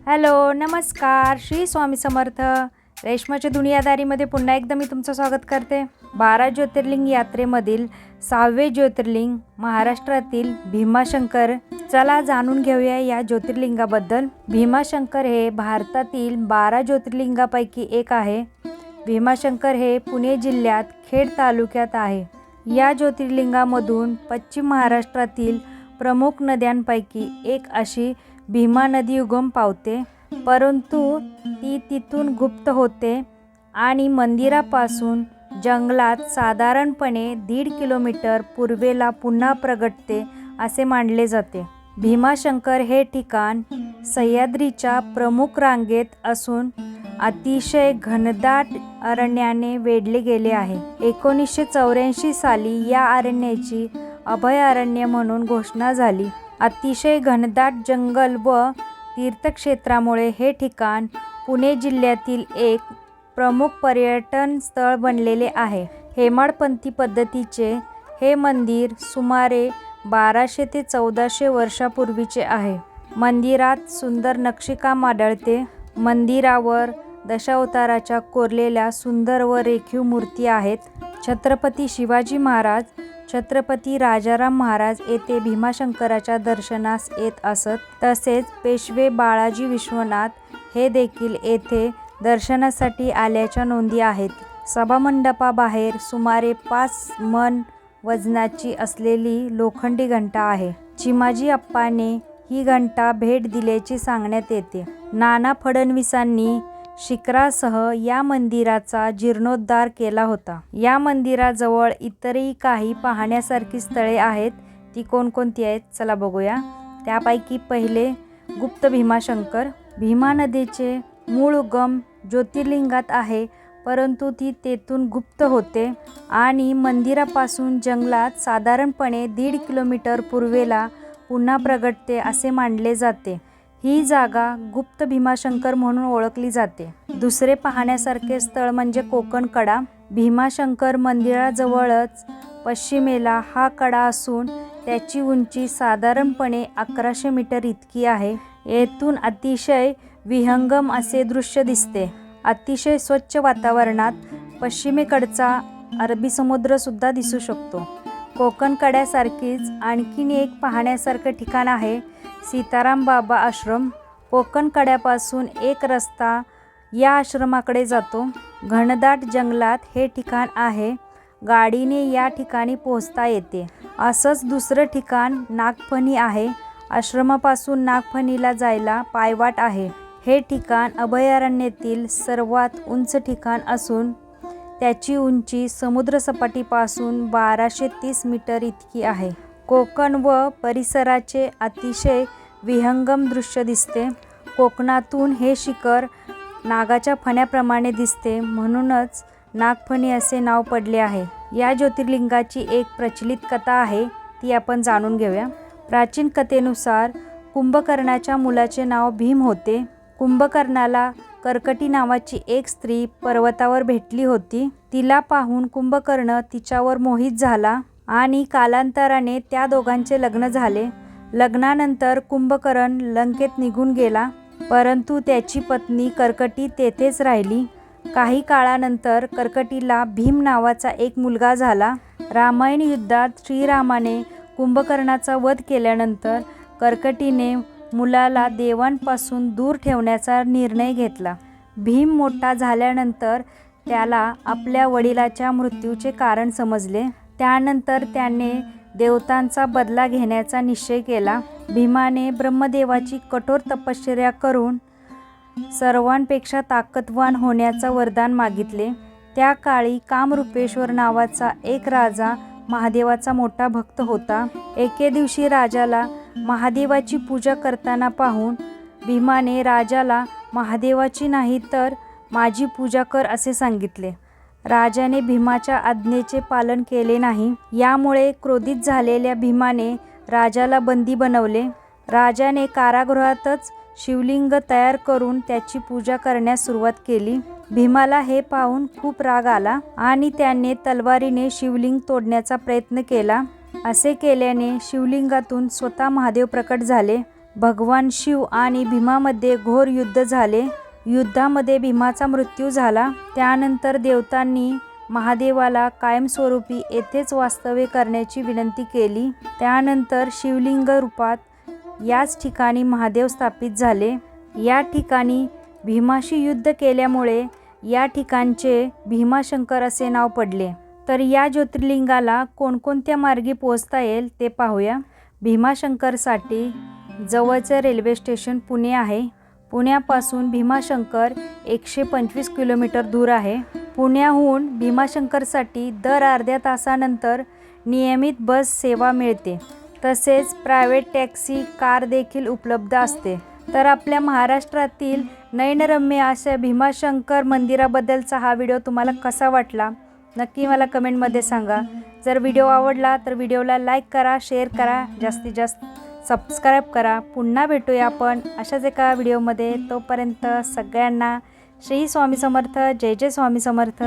Hello, नमस्कार. श्री स्वामी समर्थ. रेश्माच्या दुनियादारीमध्ये पुन्हा एकदा मी तुमचं स्वागत करते. 12 ज्योतिर्लिंग यात्रेमधील 6वे ज्योतिर्लिंग महाराष्ट्रातील भीमाशंकर. चला जाणून घेऊया या ज्योतिर्लिंगाबद्दल. भीमाशंकर हे भारतातील 12 ज्योतिर्लिंगापैकी एक आहे. भीमाशंकर हे पुणे जिल्ह्यात खेड तालुक्यात आहे. या ज्योतिर्लिंगामधून पश्चिम महाराष्ट्रातील प्रमुख नद्यांपैकी एक अशी भीमा नदी उगम पावते, परंतु ती तिथून गुप्त होते आणि मंदिरापासून जंगलात साधारणपणे 1.5 किलोमीटर पूर्वेला पुन्हा प्रगटते असे मानले जाते. भीमाशंकर हे ठिकाण सह्याद्रीच्या प्रमुख रांगेत असून अतिशय घनदाट अरण्याने वेढले गेले आहे. 1984 साली या अरण्याची अभयारण्य म्हणून घोषणा झाली. अतिशय घनदाट जंगल व तीर्थक्षेत्रामुळे हे ठिकाण पुणे जिल्ह्यातील एक प्रमुख पर्यटन स्थळ बनलेले आहे. हेमाडपंथी पद्धतीचे हे मंदिर सुमारे 1200 ते 1400 वर्षापूर्वीचे आहे. मंदिरात सुंदर नक्षीकाम आढळते. मंदिरावर दशावताराच्या कोरलेल्या सुंदर व रेखीव मूर्ती आहेत. छत्रपती शिवाजी महाराज, छत्रपती राजाराम महाराज येथे भीमाशंकराच्या दर्शनास येत असत. तसेच पेशवे बाळाजी विश्वनाथ हे देखील येथे दर्शनासाठी आल्याच्या नोंदी आहेत. सभामंडपाबाहेर सुमारे 5 मन वजनाची असलेली लोखंडी घंटा आहे. चिमाजी अप्पाने ही घंटा भेट दिल्याचे सांगण्यात येते. नाना फडणवीसांनी शिखरासह या मंदिराचा जीर्णोद्धार केला होता. या मंदिराजवळ इतरही काही पाहण्यासारखी स्थळे आहेत. ती कोणकोणती आहेत चला बघूया. त्यापैकी पहिले गुप्त भीमाशंकर. भीमा नदीचे मूळ उगम ज्योतिर्लिंगात आहे, परंतु ती तेथून गुप्त होते आणि मंदिरापासून जंगलात साधारणपणे 1.5 किलोमीटर पूर्वेला पुन्हा प्रगटते असे मानले जाते. ही जागा गुप्त भीमाशंकर म्हणून ओळखली जाते. दुसरे पाहण्यासारखे स्थळ म्हणजे कोकण कडा. भीमाशंकर मंदिराजवळच पश्चिमेला हा कडा असून त्याची उंची साधारणपणे 1100 मीटर इतकी आहे. येथून अतिशय विहंगम असे दृश्य दिसते. अतिशय स्वच्छ वातावरणात पश्चिमेकडचा अरबी समुद्र सुद्धा दिसू शकतो. कोकण कड्यासारखीच आणखीन एक पाहण्यासारखं ठिकाण आहे सीताराम बाबा आश्रम. कोकण कड्यापासून एक रस्ता या आश्रमाकडे जातो. घनदाट जंगलात हे ठिकाण आहे. गाडीने या ठिकाणी पोहोचता येते. असंच दुसरं ठिकाण नागफणी आहे. आश्रमापासून नागफणीला जायला पायवाट आहे. हे ठिकाण अभयारण्यातील सर्वात उंच ठिकाण असून त्याची उंची समुद्रसपाटीपासून 1230 मीटर इतकी आहे. कोकण व परिसराचे अतिशय विहंगम दृश्य दिसते. कोकणातून हे शिखर नागाच्या फण्याप्रमाणे दिसते, म्हणूनच नागफणी असे नाव पडले आहे. या ज्योतिर्लिंगाची एक प्रचलित कथा आहे, ती आपण जाणून घेऊया. प्राचीन कथेनुसार कुंभकर्णाच्या मुलाचे नाव भीम होते. कुंभकर्णाला कर्कटी नावाची एक स्त्री पर्वतावर भेटली होती. तिला पाहून कुंभकर्ण तिच्यावर मोहित झाला आणि कालांतराने त्या दोघांचे लग्न झाले. लग्नानंतर कुंभकर्ण लंकेत निघून गेला, परंतु त्याची पत्नी कर्कटी तेथेच राहिली. काही काळानंतर कर्कटीला भीम नावाचा एक मुलगा झाला. रामायण युद्धात श्रीरामाने कुंभकर्णाचा वध केल्यानंतर कर्कटीने मुलाला देवांपासून दूर ठेवण्याचा निर्णय घेतला. भीम मोठा झाल्यानंतर त्याला आपल्या वडिलाच्या मृत्यूचे कारण समजले. त्यानंतर त्याने देवतांचा बदला घेण्याचा निश्चय केला. भीमाने ब्रह्मदेवाची कठोर तपश्चर्या करून सर्वांपेक्षा ताकदवान होण्याचा वरदान मागितले. त्या काळी कामरूपेश्वर नावाचा एक राजा महादेवाचा मोठा भक्त होता. एके दिवशी राजाला महादेवाची पूजा करताना पाहून भीमाने राजाला महादेवाची नाही तर माझी पूजा कर असे सांगितले. राजाने भीमाच्या आज्ञेचे पालन केले नाही. यामुळे क्रोधित झालेल्या भीमाने राजाला बंदी बनवले. राजाने कारागृहातच शिवलिंग तयार करून त्याची पूजा करण्यास सुरुवात केली. भीमाला हे पाहून खूप राग आला आणि त्याने तलवारीने शिवलिंग तोडण्याचा प्रयत्न केला. असे केल्याने शिवलिंगातून स्वतः महादेव प्रकट झाले. भगवान शिव आणि भीमामध्ये घोर युद्ध झाले. युद्धामध्ये भीमाचा मृत्यू झाला. त्यानंतर देवतांनी महादेवाला कायमस्वरूपी येथेच वास्तव्य करण्याची विनंती केली. त्यानंतर शिवलिंग रूपात याच ठिकाणी महादेव स्थापित झाले. या ठिकाणी भीमाशी युद्ध केल्यामुळे या ठिकाणचे भीमाशंकर असे नाव पडले. तर या ज्योतिर्लिंगाला कोणकोणत्या मार्गे पोहोचता येईल ते पाहूया. भीमाशंकरसाठी जवळचे रेल्वे स्टेशन पुणे आहे. पुण्यापासून भीमाशंकर 125 किलोमीटर दूर आहे. पुण्याहून भीमाशंकरसाठी दर अर्ध्या तासानंतर नियमित बस सेवा मिळते. तसेच प्रायव्हेट टॅक्सी कार देखील उपलब्ध असते. तर आपल्या महाराष्ट्रातील नयनरम्य अशा भीमाशंकर मंदिराबद्दलचा हा व्हिडिओ तुम्हाला कसा वाटला नक्की मला कमेंटमध्ये सांगा. जर व्हिडिओ आवडला तर व्हिडिओला लाईक करा, शेअर करा, जास्तीत जास्त सबस्क्राईब करा. पुन्हा भेटूया आपण अशाच एका व्हिडिओमध्ये. तोपर्यंत सगळ्यांना श्री स्वामी समर्थ. जय जय स्वामी समर्थ.